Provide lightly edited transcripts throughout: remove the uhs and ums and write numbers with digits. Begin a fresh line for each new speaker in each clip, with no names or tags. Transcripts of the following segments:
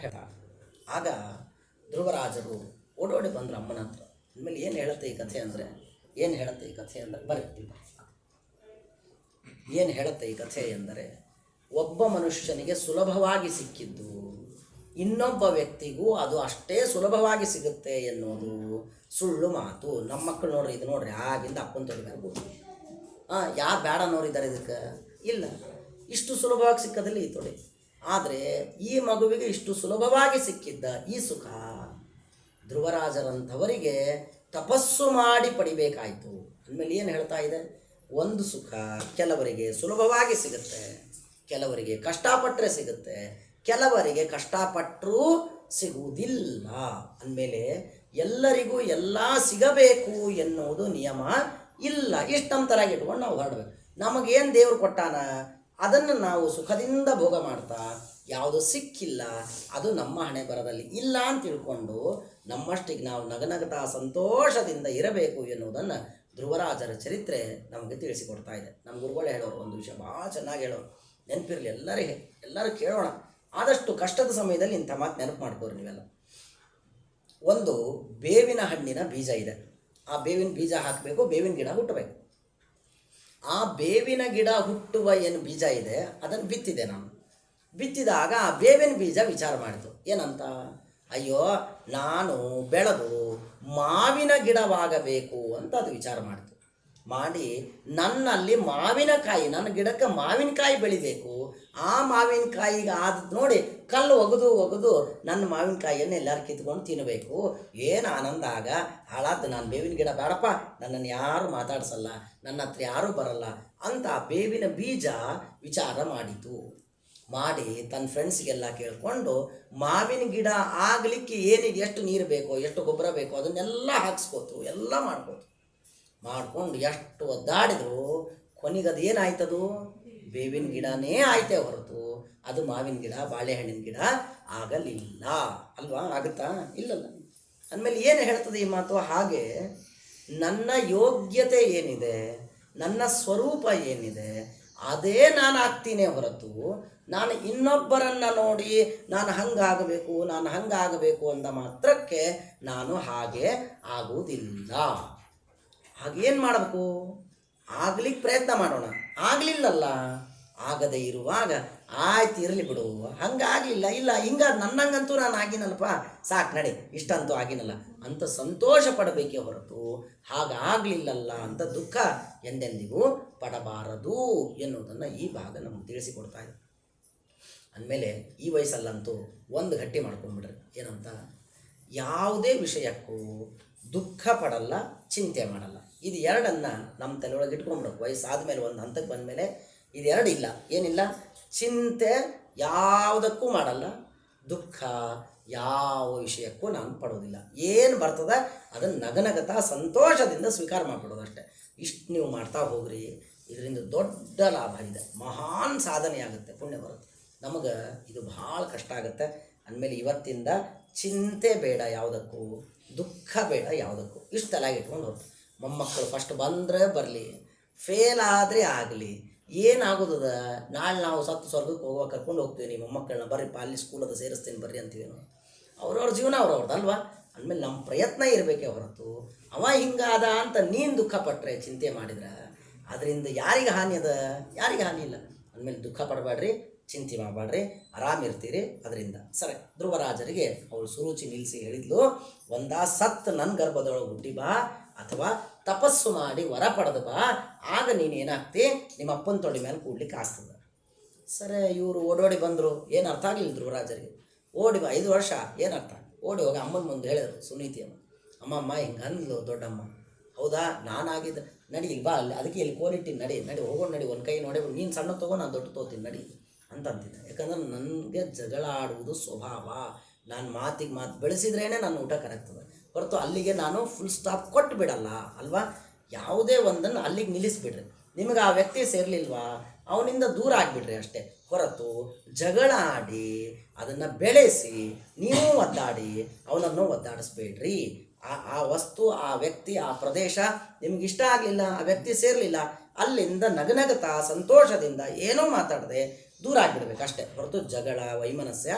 ಹೇಳ್ತಾಳೆ. ಆಗ ಧ್ರುವರಾಜರು ಓಡೋಡಿ ಬಂದರು ಅಮ್ಮನ ಹತ್ರ. ಆಮೇಲೆ ಏನು ಹೇಳುತ್ತೆ ಈ ಕಥೆ ಅಂದರೆ ಬರ್ರಿ, ಏನು ಹೇಳುತ್ತೆ ಈ ಕಥೆ ಎಂದರೆ, ಒಬ್ಬ ಮನುಷ್ಯನಿಗೆ ಸುಲಭವಾಗಿ ಸಿಕ್ಕಿದ್ದು ಇನ್ನೊಬ್ಬ ವ್ಯಕ್ತಿಗೂ ಅದು ಅಷ್ಟೇ ಸುಲಭವಾಗಿ ಸಿಗುತ್ತೆ ಎನ್ನುವುದು ಸುಳ್ಳು ಮಾತು. ನಮ್ಮ ಮಕ್ಕಳು ನೋಡ್ರಿ, ಇದು ನೋಡ್ರಿ, ಆಗಿಂದ ಅಪ್ಪನ ತೊಡಿಬೇಕು. ಯಾರು ಬೇಡ ನೋಡಿದ್ದಾರೆ ಇದಕ್ಕೆ? ಇಲ್ಲ, ಇಷ್ಟು ಸುಲಭವಾಗಿ ಸಿಕ್ಕದಲ್ಲಿ ಈ ತೊಡೆ. ಆದರೆ ಈ ಮಗುವಿಗೆ ಇಷ್ಟು ಸುಲಭವಾಗಿ ಸಿಕ್ಕಿದ್ದ ಈ ಸುಖ ಧ್ರುವರಾಜರಂಥವರಿಗೆ ತಪಸ್ಸು ಮಾಡಿ ಪಡಿಬೇಕಾಯಿತು. ಅಂದಮೇಲೆ ಏನು ಹೇಳ್ತಾ ಇದೆ, ಒಂದು ಸುಖ ಕೆಲವರಿಗೆ ಸುಲಭವಾಗಿ ಸಿಗುತ್ತೆ, ಕೆಲವರಿಗೆ ಕಷ್ಟಪಟ್ಟರೆ ಸಿಗುತ್ತೆ, ಕೆಲವರಿಗೆ ಕಷ್ಟಪಟ್ಟರೂ ಸಿಗುವುದಿಲ್ಲ. ಅಂದಮೇಲೆ ಎಲ್ಲರಿಗೂ ಎಲ್ಲ ಸಿಗಬೇಕು ಎನ್ನುವುದು ನಿಯಮ ಇಲ್ಲ. ಇಷ್ಟು ನಮ್ಮ ಥರ ಇಟ್ಕೊಂಡು ನಾವು ಹೊರಡಬೇಕು. ನಮಗೇನು ದೇವರು ಕೊಟ್ಟಾನ ಅದನ್ನು ನಾವು ಸುಖದಿಂದ ಭೋಗ ಮಾಡ್ತಾ, ಯಾವುದು ಸಿಕ್ಕಿಲ್ಲ ಅದು ನಮ್ಮ ಹಣೆ ಬರದಲ್ಲಿ ಇಲ್ಲ ಅಂತ ತಿಳ್ಕೊಂಡು ನಮ್ಮಷ್ಟಿಗೆ ನಾವು ನಗನಗತಾ ಸಂತೋಷದಿಂದ ಇರಬೇಕು ಎನ್ನುವುದನ್ನು ಧ್ರುವರಾಜರ ಚರಿತ್ರೆ ನಮಗೆ ತಿಳಿಸಿಕೊಡ್ತಾ ಇದೆ. ನಮ್ಮ ಗುರುಗಳು ಹೇಳೋರು ಒಂದು ವಿಷಯ ಭಾಳ ಚೆನ್ನಾಗಿ ಹೇಳೋರು, ನೆನಪಿರಲಿ ಎಲ್ಲರೂ ಕೇಳೋಣ. ಆದಷ್ಟು ಕಷ್ಟದ ಸಮಯದಲ್ಲಿ ಇಂಥ ಮಾತು ನೆನಪು ಮಾಡ್ಕೋರಿ ನೀವೆಲ್ಲ. ಒಂದು ಬೇವಿನ ಹಣ್ಣಿನ ಬೀಜ ಇದೆ. ಆ ಬೇವಿನ ಬೀಜ ಹಾಕಬೇಕು, ಬೇವಿನ ಗಿಡ ಹುಟ್ಟಬೇಕು. ಆ ಬೇವಿನ ಗಿಡ ಹುಟ್ಟುವ ಏನು ಬೀಜ ಇದೆ ಅದನ್ನು ಬಿತ್ತಿದೆ ನಾನು. ಬಿತ್ತಿದಾಗ ಆ ಬೇವಿನ ಬೀಜ ವಿಚಾರ ಮಾಡಿತು ಏನಂತ, ಅಯ್ಯೋ ನಾನು ಬೆಳೆದು ಮಾವಿನ ಗಿಡವಾಗಬೇಕು ಅಂತ ಅದು ವಿಚಾರ ಮಾಡಿತು. ಮಾಡಿ ನನ್ನಲ್ಲಿ ಮಾವಿನಕಾಯಿ, ನನ್ನ ಗಿಡಕ್ಕೆ ಮಾವಿನಕಾಯಿ ಬೆಳಿಬೇಕು, ಆ ಮಾವಿನಕಾಯಿಗೆ ಆದದ್ದು ನೋಡಿ ಕಲ್ಲು ಒಗೆದು ನನ್ನ ಮಾವಿನಕಾಯಿಯನ್ನು ಎಲ್ಲರೂ ಕಿತ್ಕೊಂಡು ತಿನ್ನಬೇಕು. ಏನು ಆನಂದ. ಆಗ ಹಾಳಾದ್ದು, ನಾನು ಬೇವಿನ ಗಿಡ ಬೇಡಪ್ಪ, ನನ್ನನ್ನು ಯಾರು ಮಾತಾಡ್ಸಲ್ಲ, ನನ್ನ ಹತ್ರ ಯಾರೂ ಬರಲ್ಲ ಅಂತ ಬೇವಿನ ಬೀಜ ವಿಚಾರ ಮಾಡಿತು. ಮಾಡಿ ತನ್ನ ಫ್ರೆಂಡ್ಸ್ಗೆಲ್ಲ ಕೇಳಿಕೊಂಡು ಮಾವಿನ ಗಿಡ ಆಗಲಿಕ್ಕೆ ಏನಿಗೆ ಎಷ್ಟು ನೀರು ಬೇಕೋ, ಎಷ್ಟು ಗೊಬ್ಬರ ಬೇಕೋ ಅದನ್ನೆಲ್ಲ ಹಾಕ್ಸ್ಕೋತು, ಎಲ್ಲ ಮಾಡ್ಕೊಂಡು ಎಷ್ಟು ಒದ್ದಾಡಿದ್ರು ಕೊನೆಗದು ಏನಾಯ್ತದು, ಬೇವಿನ ಗಿಡನೇ ಆಯ್ತೇ ಹೊರತು ಅದು ಮಾವಿನ ಗಿಡ, ಬಾಳೆಹಣ್ಣಿನ ಗಿಡ ಆಗಲಿಲ್ಲ. ಅಲ್ವಾ? ಆಗುತ್ತಾ? ಇಲ್ಲಲ್ಲ. ಅಂದಮೇಲೆ ಏನು ಹೇಳ್ತದೆ ಈ ಮಾತು? ಹಾಗೆ ನನ್ನ ಯೋಗ್ಯತೆ ಏನಿದೆ, ನನ್ನ ಸ್ವರೂಪ ಏನಿದೆ ಅದೇ ನಾನು ಆಗ್ತೀನಿ ಹೊರತು ನಾನು ಇನ್ನೊಬ್ಬರನ್ನು ನೋಡಿ ನಾನು ಹಂಗಾಗಬೇಕು ಅಂದ ಮಾತ್ರಕ್ಕೆ ನಾನು ಹಾಗೆ ಆಗುವುದಿಲ್ಲ. ಹಾಗೇನು ಮಾಡಬೇಕು? ಆಗ್ಲಿಕ್ಕೆ ಪ್ರಯತ್ನ ಮಾಡೋಣ. ಆಗಲಿಲ್ಲಲ್ಲ, ಆಗದೇ ಇರುವಾಗ ಆಯ್ತು ಇರಲಿ ಬಿಡು, ಹಂಗಾಗಲಿಲ್ಲ, ಇಲ್ಲ ನನ್ನಂಗಂತೂ ನಾನು ಆಗಿನಲ್ಲಪ್ಪ, ಸಾಕು ನಡಿ, ಇಷ್ಟಂತೂ ಆಗಿನಲ್ಲ ಅಂತ ಸಂತೋಷ ಪಡಬೇಕೇ ಹೊರತು ಹಾಗಾಗಲಿಲ್ಲಲ್ಲ ಅಂತ ದುಃಖ ಎಂದೆಂದಿಗೂ ಪಡಬಾರದು ಎನ್ನುವುದನ್ನು ಈ ಭಾಗ ನಮಗೆ ತಿಳಿಸಿಕೊಡ್ತಾ ಇದೆ. ಅಂದಮೇಲೆ ಈ ವಯಸ್ಸಲ್ಲಂತೂ ಒಂದು ಗಟ್ಟಿ ಮಾಡ್ಕೊಂಡ್ಬಿಡ್ರಿ, ಏನಂತ, ಯಾವುದೇ ವಿಷಯಕ್ಕೂ ದುಃಖ ಪಡಲ್ಲ, ಚಿಂತೆ ಮಾಡಲ್ಲ. ಇದು ಎರಡನ್ನು ನಮ್ಮ ತಲೆಯೊಳಗೆ ಇಟ್ಕೊಂಡ್ಬಿಡೋದು. ವಯಸ್ಸಾದಮೇಲೆ ಒಂದು ಹಂತಕ್ಕೆ ಬಂದಮೇಲೆ ಇದೆರಡು ಇಲ್ಲ. ಏನಿಲ್ಲ? ಚಿಂತೆ ಯಾವುದಕ್ಕೂ ಮಾಡಲ್ಲ, ದುಃಖ ಯಾವ ವಿಷಯಕ್ಕೂ ನಾನು ಪಡೋದಿಲ್ಲ. ಏನು ಬರ್ತದೆ ಅದನ್ನು ನಗನಗತಾ ಸಂತೋಷದಿಂದ ಸ್ವೀಕಾರ ಮಾಡಿಬಿಡೋದು ಅಷ್ಟೇ. ಇಷ್ಟು ನೀವು ಮಾಡ್ತಾ ಹೋಗ್ರಿ, ಇದರಿಂದ ದೊಡ್ಡ ಲಾಭ ಇದೆ, ಮಹಾನ್ ಸಾಧನೆ ಆಗುತ್ತೆ, ಪುಣ್ಯ ಬರುತ್ತೆ. ನಮಗೆ ಇದು ಭಾಳ ಕಷ್ಟ ಆಗುತ್ತೆ. ಅಂದಮೇಲೆ ಇವತ್ತಿಂದ ಚಿಂತೆ ಬೇಡ ಯಾವುದಕ್ಕೂ, ದುಃಖ ಬೇಡ ಯಾವುದಕ್ಕೂ, ಇಷ್ಟು ತಲೆಗೆ ಇಟ್ಕೊಂಡು ಹೋಗ್ತು. ಮೊಮ್ಮಕ್ಕಳು ಫಸ್ಟ್ ಬಂದರೆ ಬರಲಿ, ಫೇಲ್ ಆದರೆ ಆಗಲಿ, ಏನಾಗೋದದ, ನಾಳೆ ನಾವು ಸತ್ತು ಸ್ವರ್ಗಕ್ಕೆ ಹೋಗುವ ಕರ್ಕೊಂಡು ಹೋಗ್ತೀವಿ ನಿಮ್ಮ ಮೊಮ್ಮಕ್ಕಳನ್ನ, ಬರ್ರಿಪ್ಪ ಅಲ್ಲಿ ಸ್ಕೂಲದ ಸೇರಿಸ್ತೀನಿ ಬರ್ರಿ ಅಂತೀವಿ ನಾವು. ಅವ್ರವ್ರ ಜೀವನ ಅವ್ರವ್ರದ್ದು ಅಲ್ವಾ? ಅಂದಮೇಲೆ ನಮ್ಮ ಪ್ರಯತ್ನ ಇರಬೇಕೇ ಹೊರತು ಅವ ಹಿಂಗಾದ ಅಂತ ನೀನು ದುಃಖ ಪಟ್ಟರೆ, ಚಿಂತೆ ಮಾಡಿದ್ರೆ ಅದರಿಂದ ಯಾರಿಗೆ ಹಾನಿ ಅದ? ಯಾರಿಗೆ ಹಾನಿ ಇಲ್ಲ. ಅಂದಮೇಲೆ ದುಃಖ ಪಡಬೇಡ್ರಿ, ಚಿಂತೆ ಮಾಡಬೇಡ್ರಿ, ಆರಾಮಿರ್ತೀರಿ ಅದರಿಂದ. ಸರಿ, ಧ್ರುವರಾಜರಿಗೆ ಅವಳು ಸುರುಚಿ ನಿಲ್ಲಿಸಿ ಹೇಳಿದ್ಲು, ಒಂದಾ ಸತ್ತು ನನ್ನ ಗರ್ಭದೊಳಗೆ ಹುಟ್ಟಿ ಬಾ, ಅಥವಾ ತಪಸ್ಸು ಮಾಡಿ ವರ ಪಡೆದು ಬಾ, ಆಗ ನೀನೇನಾಗ್ತಿ, ನಿಮ್ಮ ಅಪ್ಪನ ತೊಡೆ ಮೇಲೆ ಕೂಡ್ಲಿಕ್ಕೆ ಆಗ್ತದೆ. ಸರಿ, ಇವರು ಓಡೋಡಿ ಬಂದರು. ಏನು ಅರ್ಥ ಆಗಲಿಲ್ಲ ಧ್ರುವರಾಜರಿಗೆ. 5 ವರ್ಷ ಏನು ಅರ್ಥ? ಓಡಿ ಹೋಗಿ ಅಮ್ಮನ ಮುಂದೆ ಹೇಳಿದ್ರು ಸುನೀತಿ ಅಮ್ಮ ಹಿಂಗೆ ಅಂದ್ಲು ದೊಡ್ಡಮ್ಮ. ಹೌದಾ, ನಾನಾಗಿದ್ದೆ, ನಡಿ ಇಲ್ಲಿ ಬಾ, ಅಲ್ಲಿ ಅದಕ್ಕೆ ಇಲ್ಲಿ ಕೋಲಿಟ್ಟಿನಿ, ನಡಿ ಹೋಗೋಣ, ನಡಿ ಒಂದು ಕೈ ನೋಡಿ, ನೀನು ಸಣ್ಣ ತೊಗೋ, ನಾನು ದೊಡ್ಡ ತೊಗೋತೀನಿ ನಡಿ ಅಂತಿದ್ದೆ. ಯಾಕಂದ್ರೆ ನನಗೆ ಜಗಳ ಆಡುವುದು ಸ್ವಭಾವ. ನಾನು ಮಾತಿಗೆ ಮಾತು ಬೆಳೆಸಿದ್ರೇ ನನ್ನ ಊಟ ಕರೆಕ್ತದೆ ಹೊರತು ಅಲ್ಲಿಗೆ ನಾನು ಫುಲ್ ಸ್ಟಾಪ್ ಕೊಟ್ಟು ಬಿಡಲ್ಲ ಅಲ್ವಾ? ಯಾವುದೇ ಒಂದನ್ನು ಅಲ್ಲಿಗೆ ನಿಲ್ಲಿಸ್ಬಿಡ್ರಿ. ನಿಮಗೆ ಆ ವ್ಯಕ್ತಿ ಸೇರಲಿಲ್ವಾ, ಅವನಿಂದ ದೂರ ಆಗಿಬಿಡ್ರಿ ಅಷ್ಟೇ ಹೊರತು ಜಗಳ ಆಡಿ ಅದನ್ನು ಬೆಳೆಸಿ ನೀವು ಒದ್ದಾಡಿ ಅವನನ್ನು ಒದ್ದಾಡಿಸ್ಬೇಡ್ರಿ. ಆ ವಸ್ತು, ಆ ವ್ಯಕ್ತಿ, ಆ ಪ್ರದೇಶ ನಿಮ್ಗೆ ಇಷ್ಟ ಆಗಲಿಲ್ಲ, ಆ ವ್ಯಕ್ತಿ ಸೇರಲಿಲ್ಲ, ಅಲ್ಲಿಂದ ನಗನಗತಾ ಸಂತೋಷದಿಂದ ಏನೋ ಮಾತಾಡದೆ ದೂರ ಆಗಿಬಿಡ್ಬೇಕು ಅಷ್ಟೇ ಹೊರತು ಜಗಳ ವೈಮನಸ್ಯ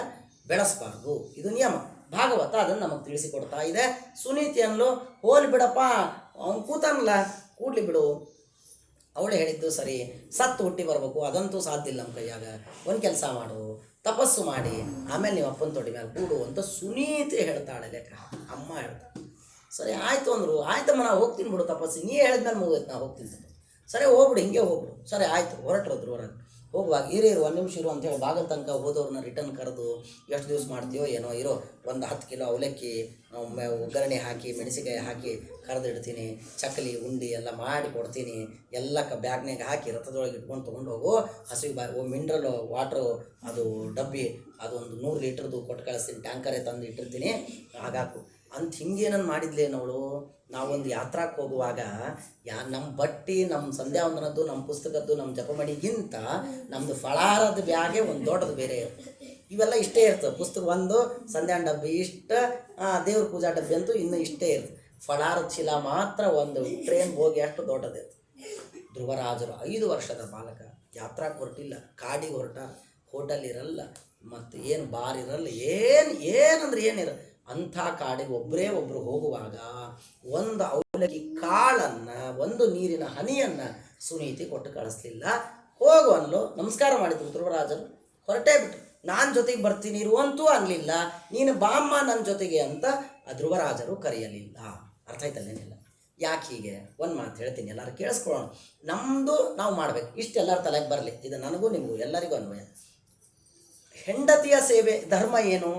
ಬೆಳೆಸಬಾರ್ದು. ಇದು ನಿಯಮ. ಭಾಗವತ ಅದನ್ನು ನಮಗೆ ತಿಳಿಸಿಕೊಡ್ತಾ ಇದೆ. ಸುನೀತಿಯನ್ಲು ಹೋಲಿ ಬಿಡಪ್ಪ, ಅವ್ನು ಕೂತಾನಲ್ಲ ಕೂಡ್ಲಿ ಬಿಡು. ಅವಳು ಹೇಳಿದ್ದು ಸರಿ, ಸತ್ತು ಹುಟ್ಟಿ ಬರಬೇಕು ಅದಂತೂ ಸಾಧ್ಯ ಇಲ್ಲ ನಮ್ಮ ಕೈಯಾಗ. ಒಂದು ಕೆಲಸ ಮಾಡು, ತಪಸ್ಸು ಮಾಡಿ ಆಮೇಲೆ ನೀವು ಅಪ್ಪನ ತೊಡಿ ಮೇಲೆ ಕೂಡು ಅಂತ ಸುನೀತಿ ಹೇಳ್ತಾಳೆ ಲೆಕ್ಕ. ಅಮ್ಮ ಹೇಳ್ತಾಳೆ. ಸರಿ ಆಯಿತು ಅಂದರು. ಆಯ್ತಮ್ಮ ನಾವು ಹೋಗ್ತೀನಿ ಬಿಡು ತಪಸ್ಸು, ನೀ ಹೇಳಿದ್ಮೇಲೆ ಮುಗಿತು, ನಾ ಹೋಗ್ತೀನಿ. ಸರಿ ಹೋಗ್ಬಿಡು, ಹಿಂಗೆ ಹೋಗ್ಬಿಡು. ಸರಿ ಆಯಿತು, ಹೊರಟ್ರದ್ರು ಹೊರಗೆ. ಹೋಗುವಾಗ ಇರು ಒಂದು ನಿಮಿಷ ಇರು ಅಂತೇಳಿ ಬಾಗಲ್ ತನಕ ಹೋದವ್ರನ್ನ ರಿಟರ್ನ್ ಕರೆದು, ಎಷ್ಟು ದಿವಸ ಮಾಡ್ತೀಯೋ ಏನೋ, ಇರೋ ಒಂದು 10 ಕಿಲೋ ಅವಲಕ್ಕಿ ಒಗ್ಗರಣೆ ಹಾಕಿ ಮೆಣಸಿಕಾಯಿ ಹಾಕಿ ಕರೆದಿಡ್ತೀನಿ, ಚಕ್ಕಲಿ ಉಂಡಿ ಎಲ್ಲ ಮಾಡಿ ಕೊಡ್ತೀನಿ, ಎಲ್ಲ ಬ್ಯಾಗ್ನಾಗ ಹಾಕಿ ರಥದೊಳಗೆ ಇಟ್ಕೊಂಡು ತೊಗೊಂಡು ಹೋಗು. ಹಸಿವು ಮಿನರಲ್ ವಾಟ್ರು ಅದು ಡಬ್ಬಿ ಅದೊಂದು 100 ಲೀಟ್ರದ್ದು ಕೊಟ್ಟು ಕಳಿಸ್ತೀನಿ, ಟ್ಯಾಂಕರೇ ತಂದು ಇಟ್ಟಿರ್ತೀನಿ, ಹಾಗಾಕು ಅಂತ. ಹಿಂಗೇನನ್ನು ಮಾಡಿದ್ಲೇನವಳು. ನಾವೊಂದು ಯಾತ್ರಾಕ್ಕೆ ಹೋಗುವಾಗ ನಮ್ಮ ಬಟ್ಟಿ, ನಮ್ಮ ಸಂಧ್ಯಾವಂದನದ್ದು, ನಮ್ಮ ಪುಸ್ತಕದ್ದು, ನಮ್ಮ ಜಪಮಣಿಗಿಂತ ನಮ್ಮದು ಫಳಾರದ ಬ್ಯಾಗೆ ಒಂದು ದೊಡ್ಡದು ಬೇರೆ ಇರ್ತದೆ. ಇವೆಲ್ಲ ಇಷ್ಟೇ ಇರ್ತದೆ. ಪುಸ್ತಕ ಒಂದು, ಸಂಧ್ಯಾನ ಡಬ್ಬಿ ಇಷ್ಟ, ದೇವ್ರ ಪೂಜಾ ಡಬ್ಬಿ ಅಂತೂ ಇನ್ನೂ ಇಷ್ಟೇ ಇರ್ತದೆ. ಫಳಾರದ ಚೀಲ ಮಾತ್ರ ಒಂದು ಟ್ರೈನ್ ಹೋಗಿ ಅಷ್ಟು ದೊಡ್ಡದಿರ್ತದೆ. ಧ್ರುವರಾಜರು 5 ವರ್ಷದ ಬಾಲಕ ಯಾತ್ರಾಕ್ಕೆ ಹೊರಟಿಲ್ಲ, ಕಾಡಿಗೆ ಹೊರಟ. ಹೋಟೆಲ್ ಇರಲ್ಲ, ಮತ್ತು ಏನು ಬಾರ್ ಇರಲ್ಲ, ಏನಂದ್ರೆ ಏನಿರಲ್ಲ. ಅಂಥ ಕಾಡಿಗೆ ಒಬ್ಬರು ಹೋಗುವಾಗ ಒಂದು ಅವಲಕ್ಕಿ ಕಾಳನ್ನು, ಒಂದು ನೀರಿನ ಹನಿಯನ್ನು ಸುನೀತಿ ಕೊಟ್ಟು ಕಳಿಸ್ಲಿಲ್ಲ. ಹೋಗು ಅನ್ಲು, ನಮಸ್ಕಾರ ಮಾಡಿದ್ರು ಧ್ರುವರಾಜರು, ಹೊರಟೇ ಬಿಟ್ರು. ನಾನು ಜೊತೆಗೆ ಬರ್ತೀನಿ ಇರುವಂತೂ ಅನ್ನಲಿಲ್ಲ, ನೀನು ಬಾಮ್ಮ ನನ್ನ ಜೊತೆಗೆ ಅಂತ ಧ್ರುವರಾಜರು ಕರೆಯಲಿಲ್ಲ. ಅರ್ಥ ಆಯ್ತಲ್ಲೇನಿಲ್ಲ. ಯಾಕೆ ಹೀಗೆ? ಒಂದು ಮಾತು ಹೇಳ್ತೀನಿ, ಎಲ್ಲರೂ ಕೇಳಿಸ್ಕೊಳ್ಳೋಣ. ನಮ್ಮದು ನಾವು ಮಾಡಬೇಕು, ಇಷ್ಟು ಎಲ್ಲರ ತಲೆಗೆ ಬರಲಿ. ಇದು ನನಗೂ ನಿಮಗೂ ಎಲ್ಲರಿಗೂ ಅನ್ವಯ. ಹೆಂಡತಿಯ ಸೇವೆ ಧರ್ಮ ಏನು?